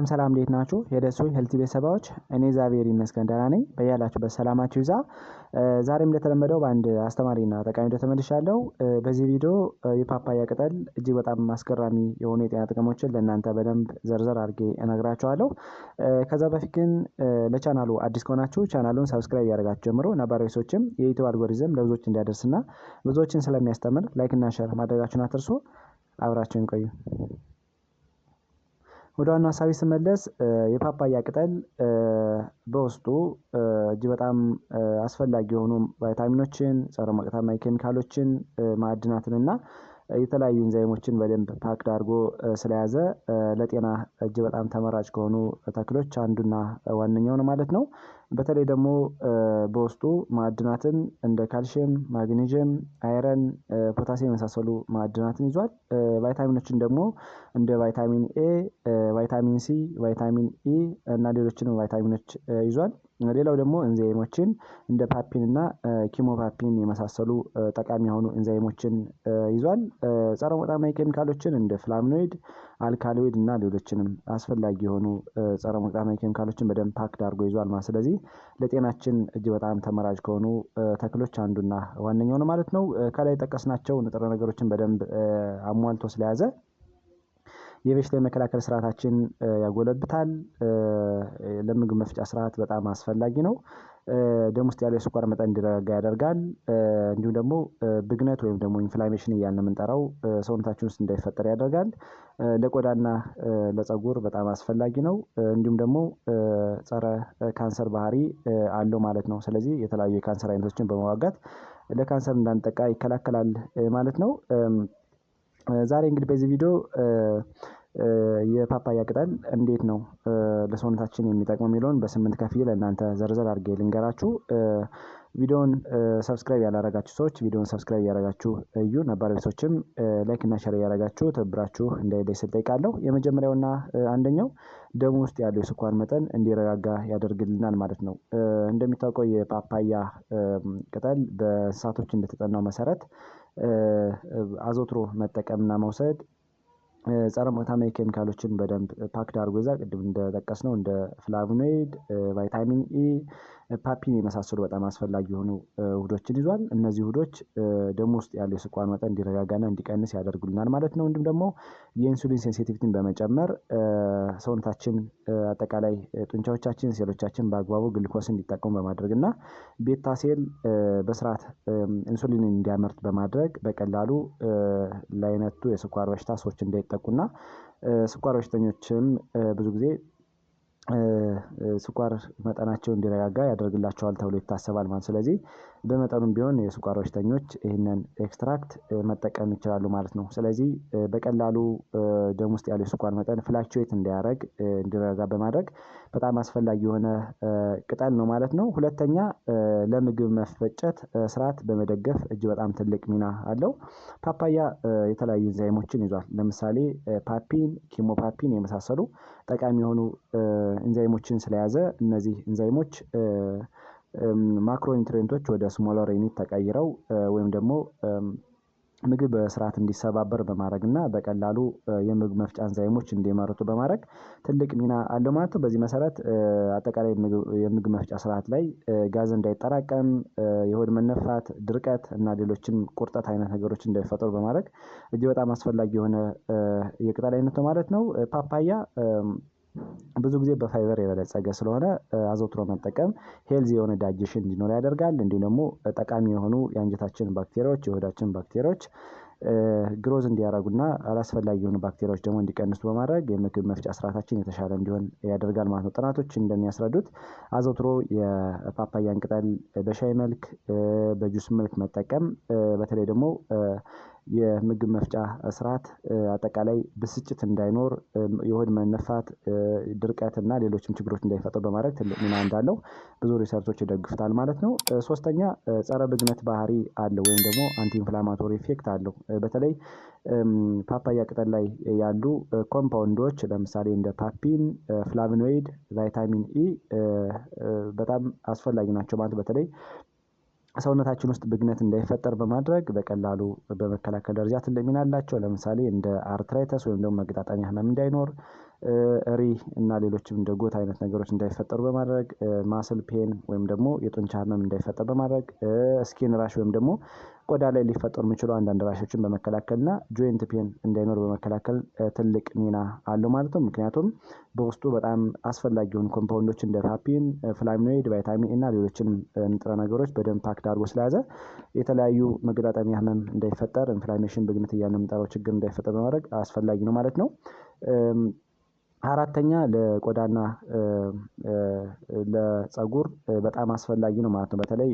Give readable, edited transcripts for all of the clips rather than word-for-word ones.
ሰላም እንዴት ናችሁ? የደሱ ሄልቲ ቤተሰባዎች እኔ ዛቬር ይመስገን ደህና ነኝ። በያላችሁበት ሰላማችሁ ይዛ። ዛሬም እንደተለመደው በአንድ አስተማሪና ጠቃሚ ቪዲዮ ተመልሻለሁ። በዚህ ቪዲዮ የፓፓያ ቅጠል እጅግ በጣም አስገራሚ የሆኑ የጤና ጥቅሞችን ለእናንተ በደንብ ዘርዘር አድርጌ እነግራችኋለሁ። ከዛ በፊት ግን ለቻናሉ አዲስ ከሆናችሁ ቻናሉን ሰብስክራይብ ያደርጋችሁ ጀምሮ ነባራዊ ሰዎችም የዩቲዩብ አልጎሪዝም ለብዙዎች እንዲያደርስና ብዙዎችን ስለሚያስተምር ላይክ እና ሼር ማድረጋችሁን አትርሱ። አብራችሁን ቆዩ። ወደ ዋናው ሀሳቤ ስመለስ የፓፓያ ቅጠል በውስጡ እጅግ በጣም አስፈላጊ የሆኑ ቫይታሚኖችን፣ ጸረ ሞቃታማ ኬሚካሎችን፣ ማዕድናትንና የተለያዩ ኢንዛይሞችን በደንብ ፓክድ አድርጎ ስለያዘ ለጤና እጅግ በጣም ተመራጭ ከሆኑ ተክሎች አንዱና ዋነኛው ነው ማለት ነው። በተለይ ደግሞ በውስጡ ማዕድናትን እንደ ካልሽየም፣ ማግኔዥየም፣ አይረን፣ ፖታሲየም የመሳሰሉ ማዕድናትን ይዟል። ቫይታሚኖችን ደግሞ እንደ ቫይታሚን ኤ፣ ቫይታሚን ሲ፣ ቫይታሚን ኢ እና ሌሎችንም ቫይታሚኖች ይዟል። ሌላው ደግሞ ኢንዛይሞችን እንደ ፓፒን እና ኪሞፓፒን የመሳሰሉ ጠቃሚ የሆኑ ኢንዛይሞችን ይዟል። ጸረ ሞቃታማ ኬሚካሎችን እንደ ፍላቮኖይድ፣ አልካሎይድ እና ሌሎችንም አስፈላጊ የሆኑ ጸረ ሞቃታማ ኬሚካሎችን በደንብ ፓክድ አድርጎ ይዟል ማለት። ስለዚህ ለጤናችን እጅግ በጣም ተመራጭ ከሆኑ ተክሎች አንዱና ዋነኛው ነው ማለት ነው። ከላይ የጠቀስናቸው ንጥረ ነገሮችን በደንብ አሟልቶ ስለያዘ የበሽታ የመከላከል ስርዓታችን ያጎለብታል። ለምግብ መፍጫ ስርዓት በጣም አስፈላጊ ነው። ደም ውስጥ ያለው የስኳር መጠን እንዲረጋጋ ያደርጋል። እንዲሁም ደግሞ ብግነት ወይም ደግሞ ኢንፍላሜሽን እያልን የምንጠራው ሰውነታችን ውስጥ እንዳይፈጠር ያደርጋል። ለቆዳና ለፀጉር በጣም አስፈላጊ ነው። እንዲሁም ደግሞ ጸረ ካንሰር ባህሪ አለው ማለት ነው። ስለዚህ የተለያዩ የካንሰር አይነቶችን በመዋጋት ለካንሰር እንዳንጠቃ ይከላከላል ማለት ነው። ዛሬ እንግዲህ በዚህ ቪዲዮ የፓፓያ ቅጠል እንዴት ነው ለሰውነታችን የሚጠቅመው የሚለውን በስምንት ከፍዬ ለእናንተ ዘርዘር አድርጌ ልንገራችሁ። ቪዲዮውን ሰብስክራይብ ያላረጋችሁ ሰዎች ቪዲዮውን ሰብስክራይብ ያደረጋችሁ እዩ። ነባር ቤተሰቦችም ላይክ እና ሼር ያደረጋችሁ ትብብራችሁ እንዳይለይ ስል ጠይቃለሁ። የመጀመሪያውና አንደኛው ደሙ ውስጥ ያለው የስኳር መጠን እንዲረጋጋ ያደርግልናል ማለት ነው። እንደሚታወቀው የፓፓያ ቅጠል በእንስሳቶች እንደተጠናው መሰረት አዘውትሮ መጠቀምና መውሰድ ጸረ ሞቃታማ ኬሚካሎችን በደንብ ፓክድ አድርጎ ይዛል። ቅድም እንደጠቀስነው እንደ ፍላቮኖይድ፣ ቫይታሚን ኢ፣ ፓፒን የመሳሰሉ በጣም አስፈላጊ የሆኑ ውህዶችን ይዟል። እነዚህ ውህዶች ደም ውስጥ ያለው የስኳር መጠን እንዲረጋጋና እንዲቀንስ ያደርጉልናል ማለት ነው። እንዲሁም ደግሞ የኢንሱሊን ሴንሲቲቪቲን በመጨመር ሰውነታችን አጠቃላይ ጡንቻዎቻችን፣ ሴሎቻችን በአግባቡ ግሉኮስ እንዲጠቀሙ በማድረግ እና ቤታ ሴል በስርዓት ኢንሱሊን እንዲያመርት በማድረግ በቀላሉ ለአይነቱ የስኳር በሽታ ሰዎች እንዳይጠቁና ስኳር በሽተኞችም ብዙ ጊዜ ስኳር መጠናቸው እንዲረጋጋ ያደርግላቸዋል ተብሎ ይታሰባል ማለት። ስለዚህ በመጠኑም ቢሆን የስኳር በሽተኞች ይህንን ኤክስትራክት መጠቀም ይችላሉ ማለት ነው። ስለዚህ በቀላሉ ደም ውስጥ ያለው የስኳር መጠን ፍላክቹዌት እንዳያደርግ እንዲረጋጋ በማድረግ በጣም አስፈላጊ የሆነ ቅጠል ነው ማለት ነው። ሁለተኛ ለምግብ መፈጨት ስርዓት በመደገፍ እጅግ በጣም ትልቅ ሚና አለው። ፓፓያ የተለያዩ ኢንዛይሞችን ይዟል። ለምሳሌ ፓፒን፣ ኪሞፓፒን የመሳሰሉ ጠቃሚ የሆኑ ኢንዛይሞችን ስለያዘ እነዚህ ኢንዛይሞች ማክሮ ኒውትሪየንቶች ወደ ስሞለር ዩኒት ተቀይረው ወይም ደግሞ ምግብ በስርዓት እንዲሰባበር በማድረግ እና በቀላሉ የምግብ መፍጫ ኢንዛይሞች እንዲመረቱ በማድረግ ትልቅ ሚና አለው ማለት ነው። በዚህ መሰረት አጠቃላይ የምግብ መፍጫ ስርዓት ላይ ጋዝ እንዳይጠራቀም፣ የሆድ መነፋት፣ ድርቀት እና ሌሎችም ቁርጠት አይነት ነገሮች እንዳይፈጠሩ በማድረግ እጅግ በጣም አስፈላጊ የሆነ የቅጠል አይነት ነው ማለት ነው። ፓፓያ ብዙ ጊዜ በፋይበር የበለጸገ ስለሆነ አዘውትሮ መጠቀም ሄልዚ የሆነ ዳይጀሽን እንዲኖር ያደርጋል። እንዲሁም ደግሞ ጠቃሚ የሆኑ የአንጀታችን ባክቴሪያዎች፣ የሆዳችን ባክቴሪያዎች ግሮዝ እንዲያደርጉና አላስፈላጊ የሆኑ ባክቴሪያዎች ደግሞ እንዲቀንሱ በማድረግ የምግብ መፍጫ ስርዓታችን የተሻለ እንዲሆን ያደርጋል ማለት ነው። ጥናቶች እንደሚያስረዱት አዘውትሮ የፓፓያን ቅጠል በሻይ መልክ፣ በጁስ መልክ መጠቀም በተለይ ደግሞ የምግብ መፍጫ ስርዓት አጠቃላይ ብስጭት እንዳይኖር፣ የሆድ መነፋት፣ ድርቀት እና ሌሎችም ችግሮች እንዳይፈጠሩ በማድረግ ትልቅ ሚና እንዳለው ብዙ ሪሰርቾች ይደግፉታል ማለት ነው። ሶስተኛ ጸረ ብግነት ባህሪ አለው ወይም ደግሞ አንቲ ኢንፍላማቶሪ ኢፌክት አለው። በተለይ ፓፓያ ቅጠል ላይ ያሉ ኮምፓውንዶች ለምሳሌ እንደ ፓፒን፣ ፍላቮኖይድ፣ ቫይታሚን ኢ በጣም አስፈላጊ ናቸው ማለት በተለይ ሰውነታችን ውስጥ ብግነት እንዳይፈጠር በማድረግ በቀላሉ በመከላከል ደረጃ ትልቅ ሚና አላቸው። ለምሳሌ እንደ አርትራይተስ ወይም ደግሞ መገጣጠሚያ ህመም እንዳይኖር፣ ሪ እና ሌሎችም እንደ ጎት አይነት ነገሮች እንዳይፈጠሩ በማድረግ ማስል ፔን ወይም ደግሞ የጡንቻ ህመም እንዳይፈጠር በማድረግ ስኪን ራሽ ወይም ደግሞ ቆዳ ላይ ሊፈጠሩ የሚችሉ አንዳንድ ራሾችን በመከላከል እና ጆይንት ፔን እንዳይኖር በመከላከል ትልቅ ሚና አለው ማለት ነው። ምክንያቱም በውስጡ በጣም አስፈላጊ የሆኑ ኮምፓውንዶች እንደ ፓፒን፣ ፍላሚኖይድ፣ ቫይታሚን እና ሌሎችንም ንጥረ ነገሮች በደንብ ፓክድ አድርጎ ስለያዘ የተለያዩ መገጣጠሚያ ህመም እንዳይፈጠር ኢንፍላሜሽን ብግነት እያልን የምንጠራው ችግር እንዳይፈጠር በማድረግ አስፈላጊ ነው ማለት ነው። አራተኛ ለቆዳና ለፀጉር በጣም አስፈላጊ ነው ማለት ነው። በተለይ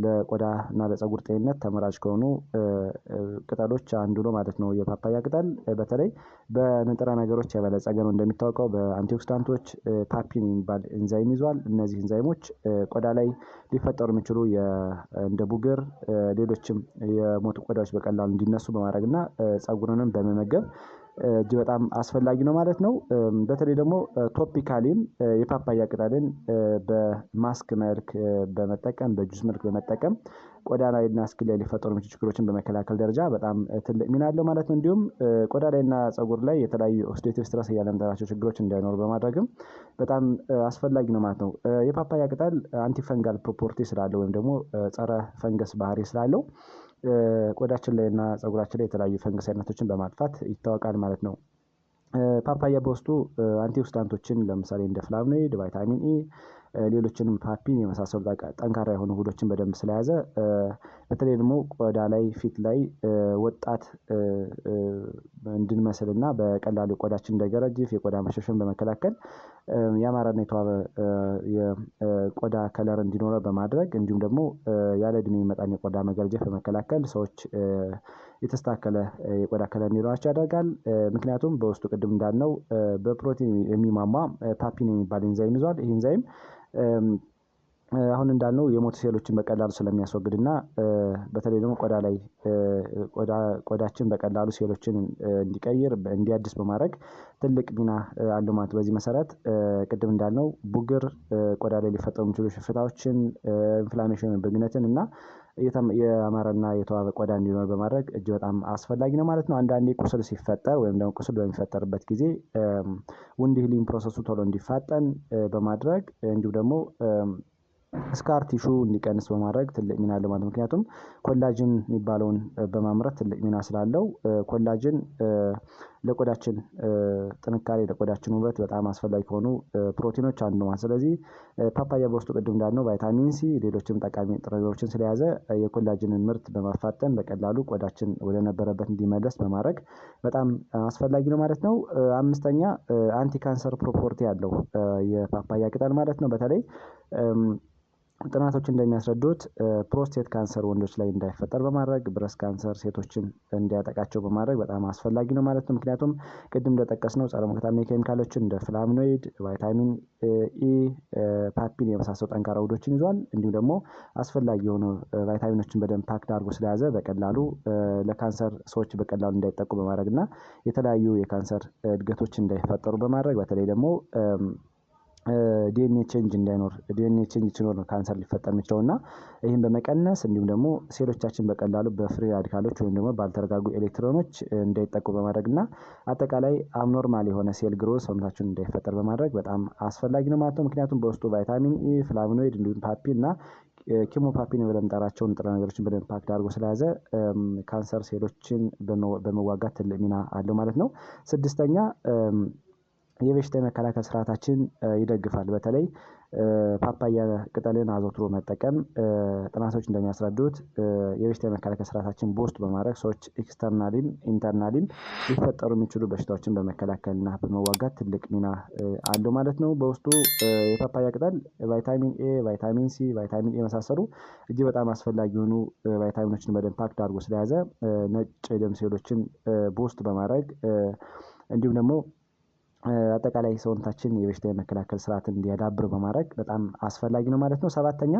ለቆዳ እና ለፀጉር ጤንነት ተመራጭ ከሆኑ ቅጠሎች አንዱ ነው ማለት ነው። የፓፓያ ቅጠል በተለይ በንጥረ ነገሮች የበለጸገ ነው። እንደሚታወቀው በአንቲኦክሲዳንቶች ፓፒን የሚባል ኤንዛይም ይዟል። እነዚህ ኤንዛይሞች ቆዳ ላይ ሊፈጠሩ የሚችሉ እንደ ቡግር፣ ሌሎችም የሞቱ ቆዳዎች በቀላሉ እንዲነሱ በማድረግ እና ፀጉርንም በመመገብ እጅግ በጣም አስፈላጊ ነው ማለት ነው። በተለይ ደግሞ ቶፒካሊም የፓፓያ ቅጠልን በማስክ መልክ በመጠቀም በጁስ መልክ በመጠቀም ቆዳ ላይና ስኪን ላይ ሊፈጠሩ የሚችሉ ችግሮችን በመከላከል ደረጃ በጣም ትልቅ ሚና አለው ማለት ነው። እንዲሁም ቆዳ ላይና ፀጉር ላይ የተለያዩ ኦክሲዴቲቭ ስትረስ እያልን የምንጠራቸው ችግሮች እንዳይኖሩ በማድረግም በጣም አስፈላጊ ነው ማለት ነው። የፓፓያ ቅጠል አንቲፈንጋል ፕሮፖርቲ ስላለው ወይም ደግሞ ጸረ ፈንገስ ባህሪ ስላለው ቆዳችን ላይ እና ፀጉራችን ላይ የተለያዩ ፈንገስ አይነቶችን በማጥፋት ይታወቃል ማለት ነው። ፓፓያ በውስጡ አንቲኦክሲዳንቶችን ለምሳሌ እንደ ፍላቮኖይድ፣ ቫይታሚን ኢ፣ ሌሎችንም ፓፒን የመሳሰሉ ጠንካራ የሆኑ ውህዶችን በደንብ ስለያዘ በተለይ ደግሞ ቆዳ ላይ ፊት ላይ ወጣት እንድንመስልና በቀላሉ ቆዳችን እንዳይገረጅፍ የቆዳ መሸፈን በመከላከል ያማረና የተዋበ የቆዳ ከለር እንዲኖረው በማድረግ እንዲሁም ደግሞ ያለ እድሜ የሚመጣን የቆዳ መገርጀፍ በመከላከል ሰዎች የተስተካከለ የቆዳ ከለር እንዲኖራቸው ያደርጋል። ምክንያቱም በውስጡ ቅድም እንዳልነው በፕሮቲን የሚሟሟ ፓፒን የሚባል ኤንዛይም ይዟል። ይህ ኤንዛይም አሁን እንዳልነው የሞቱ ሴሎችን በቀላሉ ስለሚያስወግድና በተለይ ደግሞ ቆዳ ላይ ቆዳችን በቀላሉ ሴሎችን እንዲቀይር እንዲያድስ በማድረግ ትልቅ ሚና አለው ማለት። በዚህ መሰረት ቅድም እንዳልነው ቡግር፣ ቆዳ ላይ ሊፈጠሩ የሚችሉ ሽፍታዎችን፣ ኢንፍላሜሽን ብግነትን እና የአማረና የተዋበ ቆዳ እንዲኖር በማድረግ እጅግ በጣም አስፈላጊ ነው ማለት ነው። አንዳንዴ ቁስል ሲፈጠር ወይም ደግሞ ቁስል በሚፈጠርበት ጊዜ ውንድ ሂሊንግ ፕሮሰሱ ቶሎ እንዲፋጠን በማድረግ እንዲሁም ደግሞ ስካር ቲሹ እንዲቀንስ በማድረግ ትልቅ ሚና አለው ማለት ነው። ምክንያቱም ኮላጅን የሚባለውን በማምረት ትልቅ ሚና ስላለው ኮላጅን ለቆዳችን ጥንካሬ ለቆዳችን ውበት በጣም አስፈላጊ ከሆኑ ፕሮቲኖች አንዱ ነው። ስለዚህ ፓፓያ በውስጡ ቅድም እንዳልነው ቫይታሚን ሲ፣ ሌሎችም ጠቃሚ ንጥረ ነገሮችን ስለያዘ የኮላጅንን ምርት በማፋጠን በቀላሉ ቆዳችን ወደ ነበረበት እንዲመለስ በማድረግ በጣም አስፈላጊ ነው ማለት ነው። አምስተኛ አንቲ ካንሰር ፕሮፖርቲ ያለው የፓፓያ ቅጠል ማለት ነው። በተለይ ጥናቶች እንደሚያስረዱት ፕሮስቴት ካንሰር ወንዶች ላይ እንዳይፈጠር በማድረግ ብረስ ካንሰር ሴቶችን እንዲያጠቃቸው በማድረግ በጣም አስፈላጊ ነው ማለት ነው። ምክንያቱም ቅድም እንደጠቀስነው ጸረ ሙቀታማ ኬሚካሎችን እንደ ፍላቮኖይድ፣ ቫይታሚን ኢ፣ ፓፒን የመሳሰሉ ጠንካራ ውህዶችን ይዟል። እንዲሁም ደግሞ አስፈላጊ የሆኑ ቫይታሚኖችን በደንብ ፓክድ አድርጎ ስለያዘ በቀላሉ ለካንሰር ሰዎች በቀላሉ እንዳይጠቁ በማድረግ እና የተለያዩ የካንሰር እድገቶች እንዳይፈጠሩ በማድረግ በተለይ ደግሞ ዲኤንኤ ቼንጅ እንዳይኖር ዲኤንኤ ቼንጅ ሲኖር ነው ካንሰር ሊፈጠር የሚችለው እና ይህን በመቀነስ እንዲሁም ደግሞ ሴሎቻችን በቀላሉ በፍሪ ራዲካሎች ወይም ደግሞ ባልተረጋጉ ኤሌክትሮኖች እንዳይጠቁ በማድረግ እና አጠቃላይ አብኖርማል የሆነ ሴል ግሮዝ ሰውነታችን እንዳይፈጠር በማድረግ በጣም አስፈላጊ ነው ማለት ነው። ምክንያቱም በውስጡ ቫይታሚን ኢ፣ ፍላቮኖይድ እንዲሁም ፓፒን እና ኪሞፓፒን ብለን የምንጠራቸውን ንጥረ ነገሮችን በደንብ ፓክድ አድርጎ ስለያዘ ካንሰር ሴሎችን በመዋጋት ትልቅ ሚና አለው ማለት ነው። ስድስተኛ የበሽታ የመከላከል ስርዓታችን ይደግፋል። በተለይ ፓፓያ ቅጠልን አዘውትሮ መጠቀም ጥናቶች እንደሚያስረዱት የበሽታ የመከላከል ስርዓታችን በውስጡ በማድረግ ሰዎች ኤክስተርናሊም ኢንተርናሊም ሊፈጠሩ የሚችሉ በሽታዎችን በመከላከልና በመዋጋት ትልቅ ሚና አለው ማለት ነው። በውስጡ የፓፓያ ቅጠል ቫይታሚን ኤ፣ ቫይታሚን ሲ፣ ቫይታሚን ኤ የመሳሰሉ እጅግ በጣም አስፈላጊ የሆኑ ቫይታሚኖችን በደንብ ፓክድ አድርጎ ስለያዘ ነጭ የደም ሴሎችን በውስጥ በማድረግ እንዲሁም ደግሞ አጠቃላይ ሰውነታችን የበሽታ የመከላከል ስርዓትን እንዲያዳብር በማድረግ በጣም አስፈላጊ ነው ማለት ነው። ሰባተኛ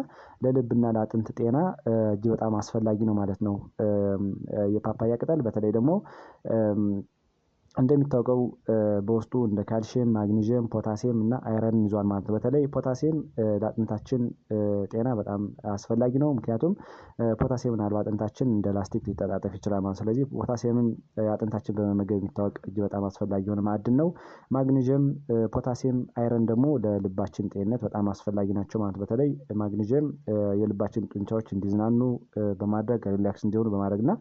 ለልብና ለአጥንት ጤና እጅግ በጣም አስፈላጊ ነው ማለት ነው። የፓፓያ ቅጠል በተለይ ደግሞ እንደሚታወቀው በውስጡ እንደ ካልሲየም፣ ማግኒዥየም፣ ፖታሲየም እና አይረንን ይዟል ማለት ነው። በተለይ ፖታሲየም ለአጥንታችን ጤና በጣም አስፈላጊ ነው። ምክንያቱም ፖታሲየምን አልባ አጥንታችን እንደ ላስቲክ ሊጠጣጠፍ ይችላል ማለት ነው። ስለዚህ ፖታሲየምን አጥንታችን በመመገብ የሚታወቅ እጅግ በጣም አስፈላጊ የሆነ ማዕድን ነው። ማግኒዥየም፣ ፖታሲየም፣ አይረን ደግሞ ለልባችን ጤንነት በጣም አስፈላጊ ናቸው ማለት በተለይ ማግኒዥየም የልባችን ጡንቻዎች እንዲዝናኑ በማድረግ ሪላክስ እንዲሆኑ በማድረግ እና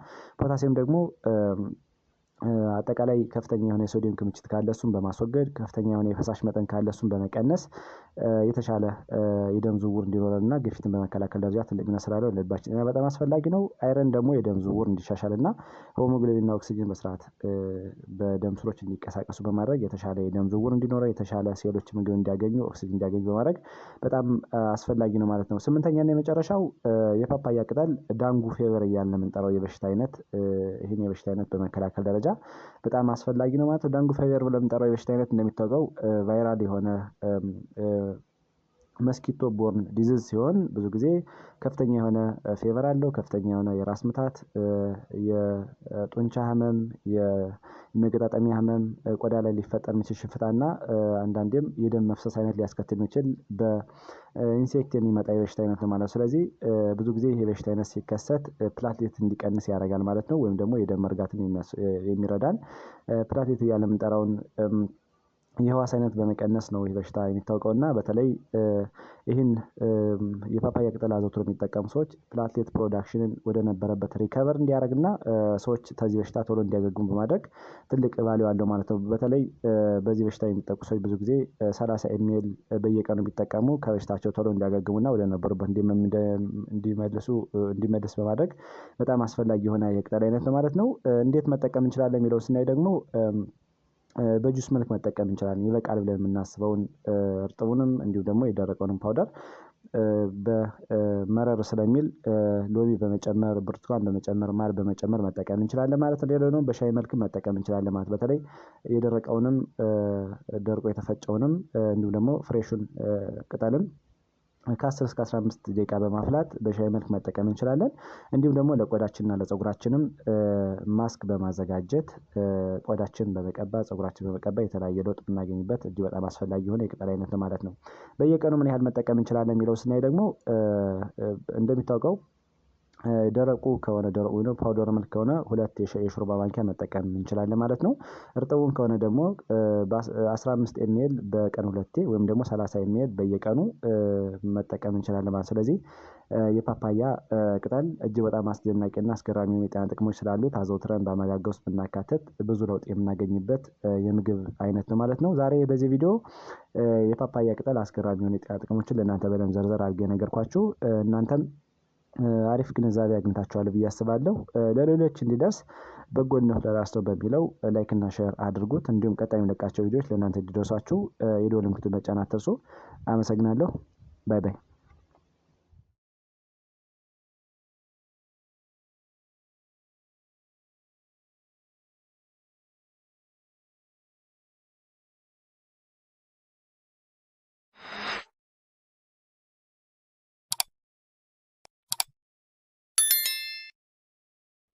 ፖታሲየም ደግሞ አጠቃላይ ከፍተኛ የሆነ የሶዲየም ክምችት ካለ እሱን በማስወገድ ከፍተኛ የሆነ የፈሳሽ መጠን ካለ እሱን በመቀነስ የተሻለ የደም ዝውውር እንዲኖረንና ግፊትን በመከላከል ደረጃ ትልቅ ሚና ስላለው ለልባችን ጤና በጣም አስፈላጊ ነው። አይረን ደግሞ የደም ዝውውር እንዲሻሻልና ሆሞግሎቢንና ኦክሲጅን በስርዓት በደም ስሮች እንዲቀሳቀሱ በማድረግ የተሻለ የደም ዝውውር እንዲኖረው የተሻለ ሴሎች ምግብ እንዲያገኙ ኦክሲጅን እንዲያገኙ በማድረግ በጣም አስፈላጊ ነው ማለት ነው። ስምንተኛና የመጨረሻው የፓፓያ ቅጠል ዳንጉ ፌቨር እያልን የምንጠራው የበሽታ አይነት ይህን የበሽታ አይነት በመከላከል ደረጃ በጣም አስፈላጊ ነው ማለት ነው። ዳንጉ ፌቨር ብለን የምንጠራው የበሽታ አይነት እንደሚታወቀው ቫይራል የሆነ መስኪቶ ቦርን ዲዚዝ ሲሆን ብዙ ጊዜ ከፍተኛ የሆነ ፌቨር አለው፣ ከፍተኛ የሆነ የራስ ምታት፣ የጡንቻ ህመም፣ የመገጣጠሚያ ህመም፣ ቆዳ ላይ ሊፈጠር የሚችል ሽፍታና አንዳንዴም የደም መፍሰስ አይነት ሊያስከትል የሚችል በኢንሴክት የሚመጣ የበሽታ አይነት ነው ማለት ነው። ስለዚህ ብዙ ጊዜ ይሄ የበሽታ አይነት ሲከሰት ፕላትሌት እንዲቀንስ ያደርጋል ማለት ነው። ወይም ደግሞ የደም መርጋትን የሚረዳን ፕላትሌት እያለ የምንጠራውን የህዋስ አይነት በመቀነስ ነው ይህ በሽታ የሚታወቀው እና በተለይ ይህን የፓፓያ ቅጠል አዘውትሮ የሚጠቀሙ ሰዎች ፕላትሌት ፕሮዳክሽንን ወደ ነበረበት ሪከቨር እንዲያደርግና ሰዎች ከዚህ በሽታ ቶሎ እንዲያገግሙ በማድረግ ትልቅ ቫልዩ አለው ማለት ነው። በተለይ በዚህ በሽታ የሚጠቁ ሰዎች ብዙ ጊዜ 30 ኤምኤል በየቀኑ ቢጠቀሙ ከበሽታቸው ቶሎ እንዲያገግሙና ወደ ነበሩበት እንዲመለስ በማድረግ በጣም አስፈላጊ የሆነ የቅጠል አይነት ነው ማለት ነው። እንዴት መጠቀም እንችላለን የሚለው ስናይ ደግሞ በጁስ መልክ መጠቀም እንችላለን። ይበቃል ብለን የምናስበውን እርጥቡንም እንዲሁ ደግሞ የደረቀውንም ፓውደር በመረር ስለሚል ሎሚ በመጨመር ብርቱካን በመጨመር ማር በመጨመር መጠቀም እንችላለን ማለት ነው። ሌላው ደግሞ በሻይ መልክ መጠቀም እንችላለን ማለት በተለይ የደረቀውንም ደርቆ የተፈጨውንም እንዲሁ ደግሞ ፍሬሹን ቅጠልም ከ10 እስከ 15 ደቂቃ በማፍላት በሻይ መልክ መጠቀም እንችላለን። እንዲሁም ደግሞ ለቆዳችንና ለፀጉራችንም ማስክ በማዘጋጀት ቆዳችን በመቀባት ፀጉራችን በመቀባት የተለያየ ለውጥ የምናገኝበት እጅግ በጣም አስፈላጊ የሆነ የቅጠል አይነት ነው ማለት ነው። በየቀኑ ምን ያህል መጠቀም እንችላለን የሚለው ስናይ ደግሞ እንደሚታወቀው ደረቁ ከሆነ ደረቁ ነው ፓውደር መልክ ከሆነ 2 የሾርባ ማንኪያ መጠቀም እንችላለን ማለት ነው። እርጥቡን ከሆነ ደግሞ በ15 ኤምኤል በቀን 2 ወይም ደግሞ 30 ኤምኤል በየቀኑ መጠቀም እንችላለን ማለት ነው። ስለዚህ የፓፓያ ቅጠል እጅግ በጣም አስደናቂና አስገራሚ የጤና ጥቅሞች ስላሉት አዘውትረን በአመጋገብ ውስጥ ብናካትት ብዙ ለውጥ የምናገኝበት የምግብ አይነት ነው ማለት ነው። ዛሬ በዚህ ቪዲዮ የፓፓያ ቅጠል አስገራሚ የሆኑ የጤና ጥቅሞችን ለእናንተ በደንብ ዘርዘር አድርጌ ነገርኳችሁ። እናንተም አሪፍ ግንዛቤ አግኝታችኋል ብዬ አስባለሁ። ለሌሎች እንዲደርስ በጎነት ለራስ ነው በሚለው ላይክ እና ሼር አድርጉት። እንዲሁም ቀጣይ የምለቃቸው ቪዲዮዎች ለእናንተ እንዲደርሷችሁ የደወል ምልክቱን መጫን አትርሱ። አመሰግናለሁ። ባይ ባይ።